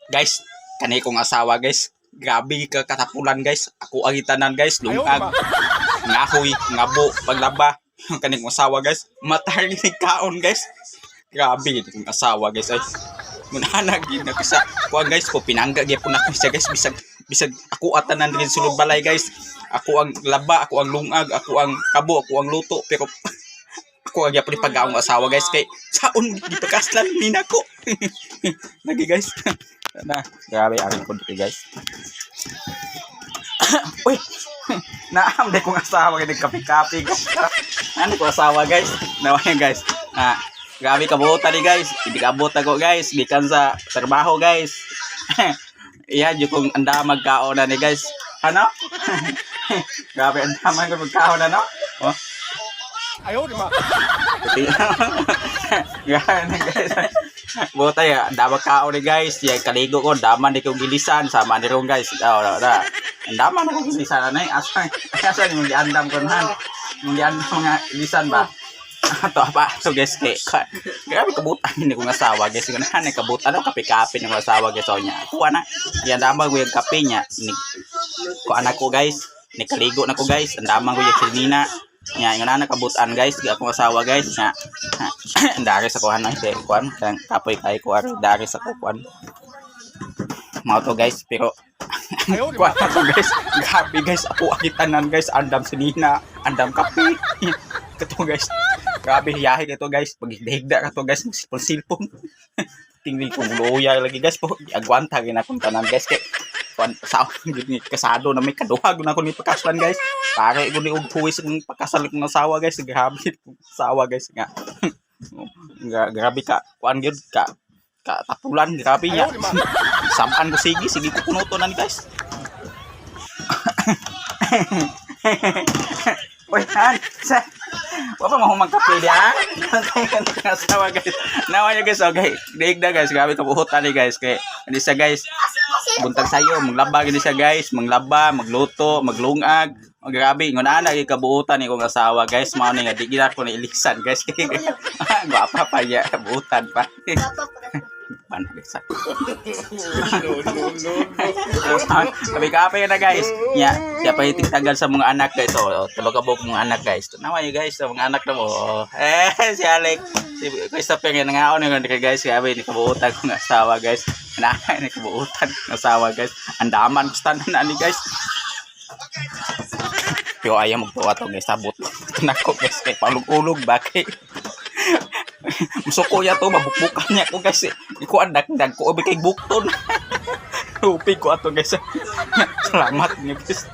Guys, kani kong asawa guys. Grabe ka katapulan guys. Ako ang itanan guys. Lungag, ngahoy, ngabo, paglaba. Kani kong asawa guys. Matar ni kaon guys. Grabe kong asawa guys. Ay, munanag yun na kasa. Kuha guys ko, pinangga gyapon ako siya guys. Bisag ako atanan rin sulod balay guys. Ako ang laba, ako ang lungag, ako ang kabo, ako ang luto. Pero ako ang yapon pag-aong asawa guys. Kay saon gipakaslan ni nako. Lagi guys. Na, grabe ang konti guys. Uy, naam de kong asawa kay nagkape-kape guys. Ano ko asawa guys? Nawayan guys. Grabe kabuta ni guys. Hindi kabot ako guys. Gikan sa trabaho guys. Iya, yung kong anda magkaon na ni guys. Ano? Grabe anda magkaon na no? Oh. Ayaw, di ba? Grabe guys. Buta ya, dama kaon ni guys. Ya kaligo ko, daman di kong gilisan sama ni rong guys. Daman ako gilisan na asa yung giandam ko nan. Yung giandam nga gilisan ba? Ato apa so guys kay grabe kabutan ni kong asawa guys kun hanay kabutan no kape-kape ng asawa guys so nya kuha na yan damang ko yung kape nya ni ko anak ko guys ni kaligo na ko guys andamang ko yung sinina nya yung anak kabutan guys gi akong asawa guys nya dari sa kuhan na hindi kuan kang kapoy kay ko ari dari sa kuan mao to guys pero kuha na to guys grabe guys ako akitanan guys andam sinina andam kape kato guys. Grabe hiyahe ka to guys. Pag-higda ka to guys. Silpon-silpon. Tingin ko luya lagi guys po. Agwanta gina kong tanan guys. Kaya kasado na may kaduhag na ko ni pakaslan guys. Pare ko ni ugpuwis ng pakasal kong asawa guys. Grabe kong asawa guys. Grabe ka. Kuan yun ka. Katapulan. Grabe niya. Samaan ko sige. Sige ko kunuto na ni guys. Uy, Han. Wala mo magkape diyan. Asawa guys. Nawa niya guys, okay. Diigda guys, grabe kabuhutan ni guys kay hindi siya guys. Buntag sayo, maglaba gini siya guys, manglaba, magluto, maglungag. Oh, grabe, ngon ana gyud kabuhutan ni kong asawa guys. Mao ni nga di gid ako na ilisan guys. Guwapa pa ya, kabuhutan pa. Pan guys. Kape-kape na guys. Ya, siya pa itigtagal sa mga anak guys. So, tulog ka mga anak guys. Nawa niyo guys, sa mga anak na mo. Si Alec. Si Christopher nga nangaon nga guys. Sabi ni kabuutan ko ng asawa guys. Nanay ni kabuutan ng asawa guys. Andaman gusto na ni guys. Yo ayaw magtuwa to guys. Sabot. Nako guys kay palug-ulog bakit. Musuko ya to mabukbukan niya ko guys. Iko andak-dag ko obi kay bukton. Upig ko ato guys. Salamat niyo guys.